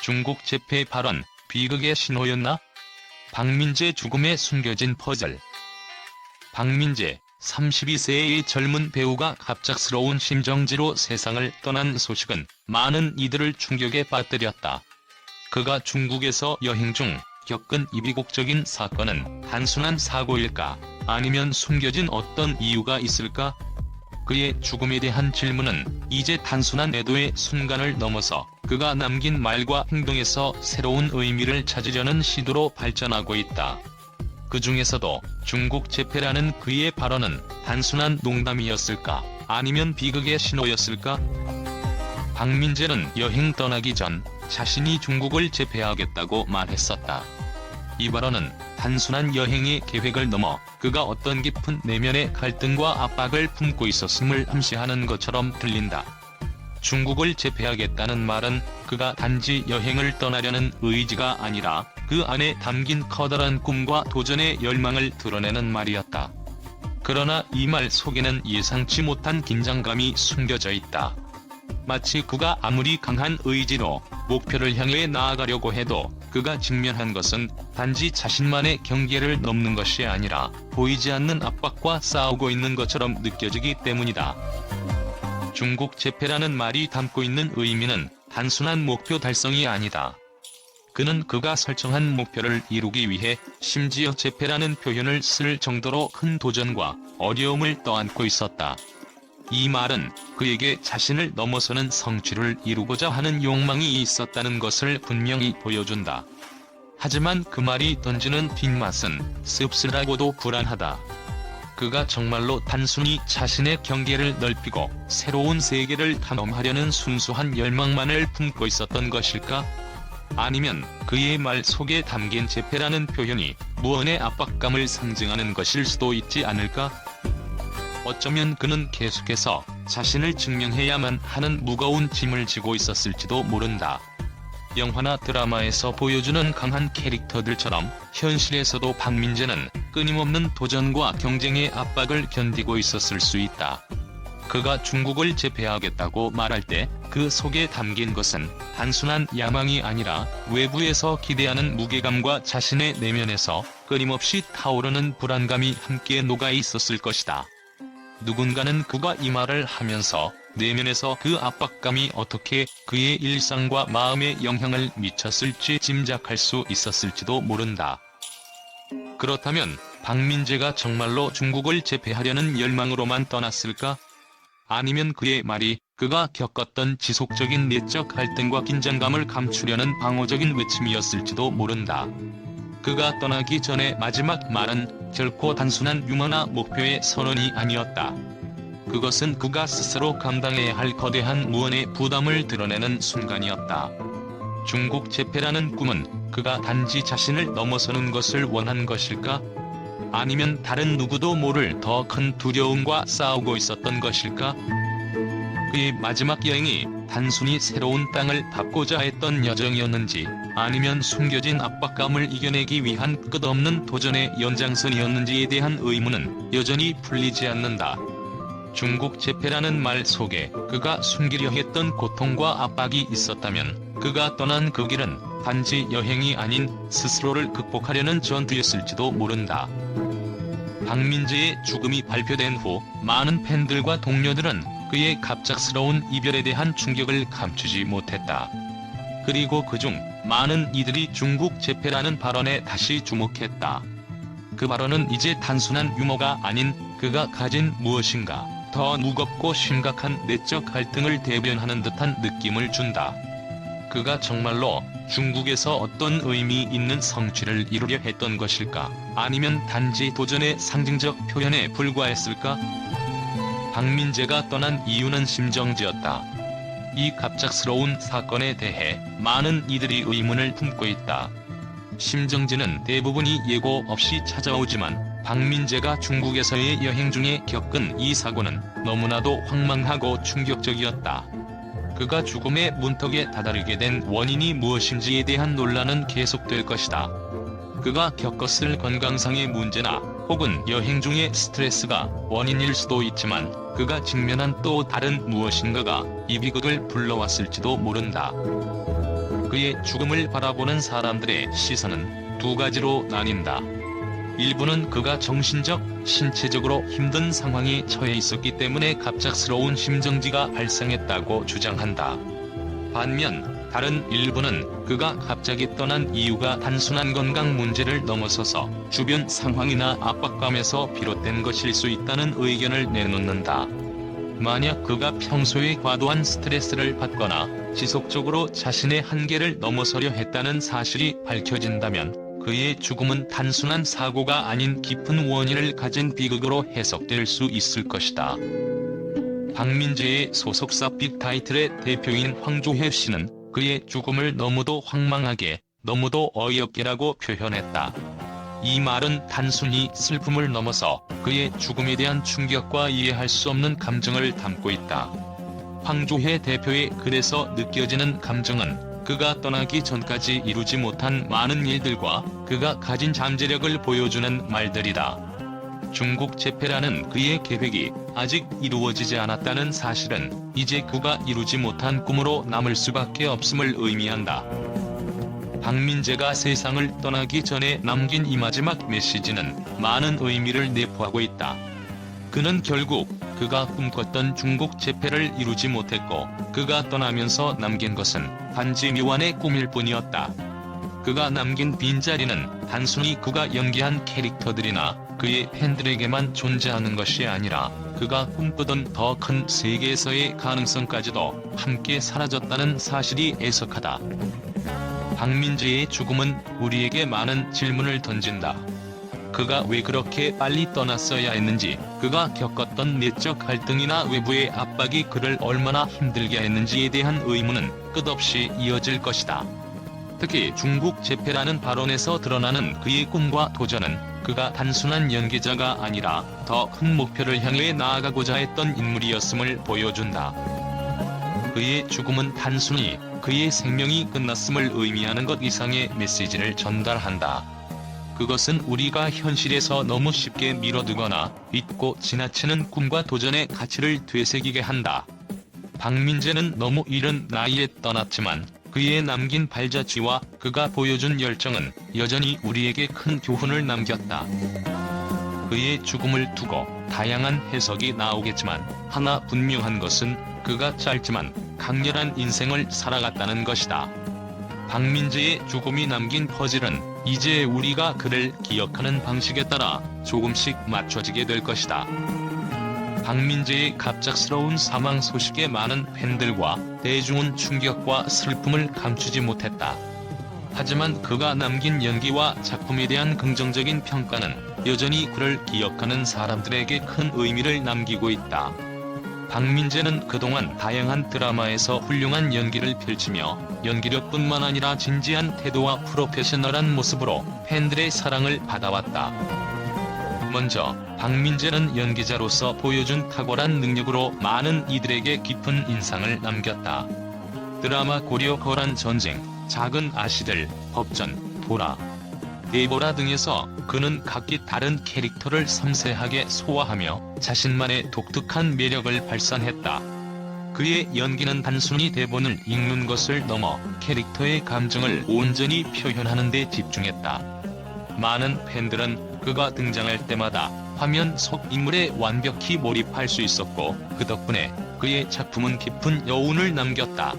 중국 재패 발언, 비극의 신호였나? 박민재 죽음에 숨겨진 퍼즐. 박민재, 32세의 젊은 배우가 갑작스러운 심정지로 세상을 떠난 소식은 많은 이들을 충격에 빠뜨렸다. 그가 중국에서 여행 중 겪은 이 비극적인 사건은 단순한 사고일까? 아니면 숨겨진 어떤 이유가 있을까? 그의 죽음에 대한 질문은 이제 단순한 애도의 순간을 넘어서 그가 남긴 말과 행동에서 새로운 의미를 찾으려는 시도로 발전하고 있다. 그 중에서도 중국 재패라는 그의 발언은 단순한 농담이었을까? 아니면 비극의 신호였을까? 박민재는 여행 떠나기 전 자신이 중국을 재패하겠다고 말했었다. 이 발언은 단순한 여행의 계획을 넘어 그가 어떤 깊은 내면의 갈등과 압박을 품고 있었음을 암시하는 것처럼 들린다. 중국을 재패하겠다는 말은 그가 단지 여행을 떠나려는 의지가 아니라 그 안에 담긴 커다란 꿈과 도전의 열망을 드러내는 말이었다. 그러나 이 말 속에는 예상치 못한 긴장감이 숨겨져 있다. 마치 그가 아무리 강한 의지로 목표를 향해 나아가려고 해도 그가 직면한 것은 단지 자신만의 경계를 넘는 것이 아니라 보이지 않는 압박과 싸우고 있는 것처럼 느껴지기 때문이다. 중국 재패라는 말이 담고 있는 의미는 단순한 목표 달성이 아니다. 그는 그가 설정한 목표를 이루기 위해 심지어 재패라는 표현을 쓸 정도로 큰 도전과 어려움을 떠안고 있었다. 이 말은 그에게 자신을 넘어서는 성취를 이루고자 하는 욕망이 있었다는 것을 분명히 보여준다. 하지만 그 말이 던지는 뒷맛은 씁쓸하고도 불안하다. 그가 정말로 단순히 자신의 경계를 넓히고 새로운 세계를 탐험하려는 순수한 열망만을 품고 있었던 것일까? 아니면 그의 말 속에 담긴 재패라는 표현이 무언의 압박감을 상징하는 것일 수도 있지 않을까? 어쩌면 그는 계속해서 자신을 증명해야만 하는 무거운 짐을 지고 있었을지도 모른다. 영화나 드라마에서 보여주는 강한 캐릭터들처럼 현실에서도 박민재는 끊임없는 도전과 경쟁의 압박을 견디고 있었을 수 있다. 그가 중국을 재패하겠다고 말할 때 그 속에 담긴 것은 단순한 야망이 아니라 외부에서 기대하는 무게감과 자신의 내면에서 끊임없이 타오르는 불안감이 함께 녹아 있었을 것이다. 누군가는 그가 이 말을 하면서 내면에서 그 압박감이 어떻게 그의 일상과 마음에 영향을 미쳤을지 짐작할 수 있었을지도 모른다. 그렇다면 박민재가 정말로 중국을 재패하려는 열망으로만 떠났을까? 아니면 그의 말이 그가 겪었던 지속적인 내적 갈등과 긴장감을 감추려는 방어적인 외침이었을지도 모른다. 그가 떠나기 전의 마지막 말은 결코 단순한 유머나 목표의 선언이 아니었다. 그것은 그가 스스로 감당해야 할 거대한 무언의 부담을 드러내는 순간이었다. 중국 재패라는 꿈은 그가 단지 자신을 넘어서는 것을 원한 것일까? 아니면 다른 누구도 모를 더 큰 두려움과 싸우고 있었던 것일까? 그의 마지막 여행이 단순히 새로운 땅을 밟고자 했던 여정이었는지 아니면 숨겨진 압박감을 이겨내기 위한 끝없는 도전의 연장선이었는지에 대한 의문은 여전히 풀리지 않는다. 중국 재패라는 말 속에 그가 숨기려 했던 고통과 압박이 있었다면 그가 떠난 그 길은 단지 여행이 아닌 스스로를 극복하려는 전투였을지도 모른다. 박민재의 죽음이 발표된 후 많은 팬들과 동료들은 그의 갑작스러운 이별에 대한 충격을 감추지 못했다. 그리고 그중 많은 이들이 중국 재패라는 발언에 다시 주목했다. 그 발언은 이제 단순한 유머가 아닌 그가 가진 무엇인가 더 무겁고 심각한 내적 갈등을 대변하는 듯한 느낌을 준다. 그가 정말로 중국에서 어떤 의미 있는 성취를 이루려 했던 것일까? 아니면 단지 도전의 상징적 표현에 불과했을까? 박민재가 떠난 이유는 심정지였다. 이 갑작스러운 사건에 대해 많은 이들이 의문을 품고 있다. 심정지는 대부분이 예고 없이 찾아오지만 박민재가 중국에서의 여행 중에 겪은 이 사고는 너무나도 황망하고 충격적이었다. 그가 죽음의 문턱에 다다르게 된 원인이 무엇인지에 대한 논란은 계속될 것이다. 그가 겪었을 건강상의 문제나 혹은 여행 중의 스트레스가 원인일 수도 있지만 그가 직면한 또 다른 무엇인가가 이 비극을 불러왔을지도 모른다. 그의 죽음을 바라보는 사람들의 시선은 두 가지로 나뉜다. 일부는 그가 정신적, 신체적으로 힘든 상황에 처해 있었기 때문에 갑작스러운 심정지가 발생했다고 주장한다. 반면 다른 일부는 그가 갑자기 떠난 이유가 단순한 건강 문제를 넘어서서 주변 상황이나 압박감에서 비롯된 것일 수 있다는 의견을 내놓는다. 만약 그가 평소에 과도한 스트레스를 받거나 지속적으로 자신의 한계를 넘어서려 했다는 사실이 밝혀진다면 그의 죽음은 단순한 사고가 아닌 깊은 원인을 가진 비극으로 해석될 수 있을 것이다. 박민재의 소속사 빅타이틀의 대표인 황조해 씨는 그의 죽음을 너무도 황망하게, 너무도 어이없게라고 표현했다. 이 말은 단순히 슬픔을 넘어서 그의 죽음에 대한 충격과 이해할 수 없는 감정을 담고 있다. 황조해 대표의 글에서 느껴지는 감정은 그가 떠나기 전까지 이루지 못한 많은 일들과 그가 가진 잠재력을 보여주는 말들이다. 중국 재패라는 그의 계획이 아직 이루어지지 않았다는 사실은 이제 그가 이루지 못한 꿈으로 남을 수밖에 없음을 의미한다. 박민재가 세상을 떠나기 전에 남긴 이 마지막 메시지는 많은 의미를 내포하고 있다. 그는 결국 그가 꿈꿨던 중국 재패를 이루지 못했고 그가 떠나면서 남긴 것은 단지 묘한의 꿈일 뿐이었다. 그가 남긴 빈자리는 단순히 그가 연기한 캐릭터들이나 그의 팬들에게만 존재하는 것이 아니라 그가 꿈꾸던 더 큰 세계에서의 가능성까지도 함께 사라졌다는 사실이 애석하다. 박민재의 죽음은 우리에게 많은 질문을 던진다. 그가 왜 그렇게 빨리 떠났어야 했는지, 그가 겪었던 내적 갈등이나 외부의 압박이 그를 얼마나 힘들게 했는지에 대한 의문은 끝없이 이어질 것이다. 특히 중국 재패라는 발언에서 드러나는 그의 꿈과 도전은 그가 단순한 연기자가 아니라 더 큰 목표를 향해 나아가고자 했던 인물이었음을 보여준다. 그의 죽음은 단순히 그의 생명이 끝났음을 의미하는 것 이상의 메시지를 전달한다. 그것은 우리가 현실에서 너무 쉽게 미뤄두거나 잊고 지나치는 꿈과 도전의 가치를 되새기게 한다. 박민재는 너무 이른 나이에 떠났지만 그의 남긴 발자취와 그가 보여준 열정은 여전히 우리에게 큰 교훈을 남겼다. 그의 죽음을 두고 다양한 해석이 나오겠지만 하나 분명한 것은 그가 짧지만 강렬한 인생을 살아갔다는 것이다. 박민재의 죽음이 남긴 퍼즐은 이제 우리가 그를 기억하는 방식에 따라 조금씩 맞춰지게 될 것이다. 박민재의 갑작스러운 사망 소식에 많은 팬들과 대중은 충격과 슬픔을 감추지 못했다. 하지만 그가 남긴 연기와 작품에 대한 긍정적인 평가는 여전히 그를 기억하는 사람들에게 큰 의미를 남기고 있다. 박민재는 그동안 다양한 드라마에서 훌륭한 연기를 펼치며 연기력뿐만 아니라 진지한 태도와 프로페셔널한 모습으로 팬들의 사랑을 받아왔다. 먼저 박민재는 연기자로서 보여준 탁월한 능력으로 많은 이들에게 깊은 인상을 남겼다. 드라마 고려 거란 전쟁, 작은 아씨들, 법전, 보라, 데보라 등에서 그는 각기 다른 캐릭터를 섬세하게 소화하며 자신만의 독특한 매력을 발산했다. 그의 연기는 단순히 대본을 읽는 것을 넘어 캐릭터의 감정을 온전히 표현하는 데 집중했다. 많은 팬들은 그가 등장할 때마다 화면 속 인물에 완벽히 몰입할 수 있었고 그 덕분에 그의 작품은 깊은 여운을 남겼다.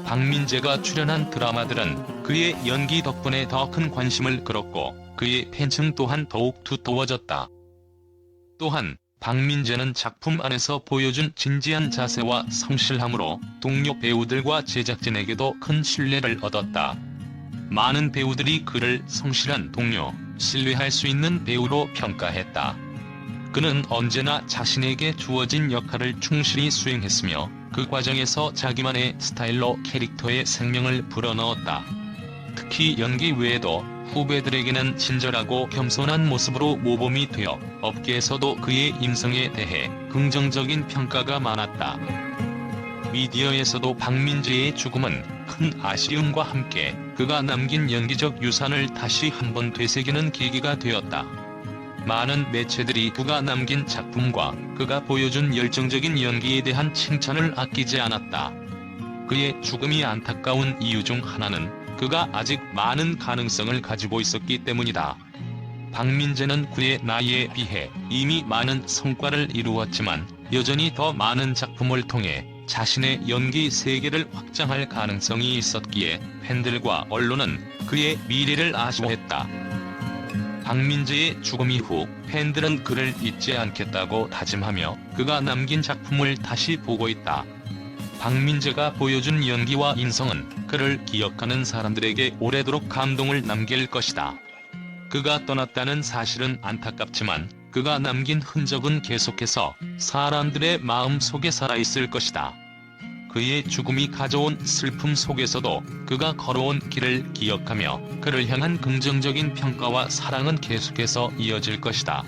박민재가 출연한 드라마들은 그의 연기 덕분에 더 큰 관심을 끌었고 그의 팬층 또한 더욱 두터워졌다. 또한 박민재는 작품 안에서 보여준 진지한 자세와 성실함으로 동료 배우들과 제작진에게도 큰 신뢰를 얻었다. 많은 배우들이 그를 성실한 동료, 신뢰할 수 있는 배우로 평가했다. 그는 언제나 자신에게 주어진 역할을 충실히 수행했으며 그 과정에서 자기만의 스타일로 캐릭터에 생명을 불어넣었다. 특히 연기 외에도 후배들에게는 친절하고 겸손한 모습으로 모범이 되어 업계에서도 그의 인성에 대해 긍정적인 평가가 많았다. 미디어에서도 박민재의 죽음은 큰 아쉬움과 함께 그가 남긴 연기적 유산을 다시 한번 되새기는 계기가 되었다. 많은 매체들이 그가 남긴 작품과 그가 보여준 열정적인 연기에 대한 칭찬을 아끼지 않았다. 그의 죽음이 안타까운 이유 중 하나는 그가 아직 많은 가능성을 가지고 있었기 때문이다. 박민재는 그의 나이에 비해 이미 많은 성과를 이루었지만 여전히 더 많은 작품을 통해 자신의 연기 세계를 확장할 가능성이 있었기에 팬들과 언론은 그의 미래를 아쉬워했다. 박민재의 죽음 이후 팬들은 그를 잊지 않겠다고 다짐하며 그가 남긴 작품을 다시 보고 있다. 박민재가 보여준 연기와 인성은 그를 기억하는 사람들에게 오래도록 감동을 남길 것이다. 그가 떠났다는 사실은 안타깝지만 그가 남긴 흔적은 계속해서 사람들의 마음 속에 살아있을 것이다. 그의 죽음이 가져온 슬픔 속에서도 그가 걸어온 길을 기억하며 그를 향한 긍정적인 평가와 사랑은 계속해서 이어질 것이다.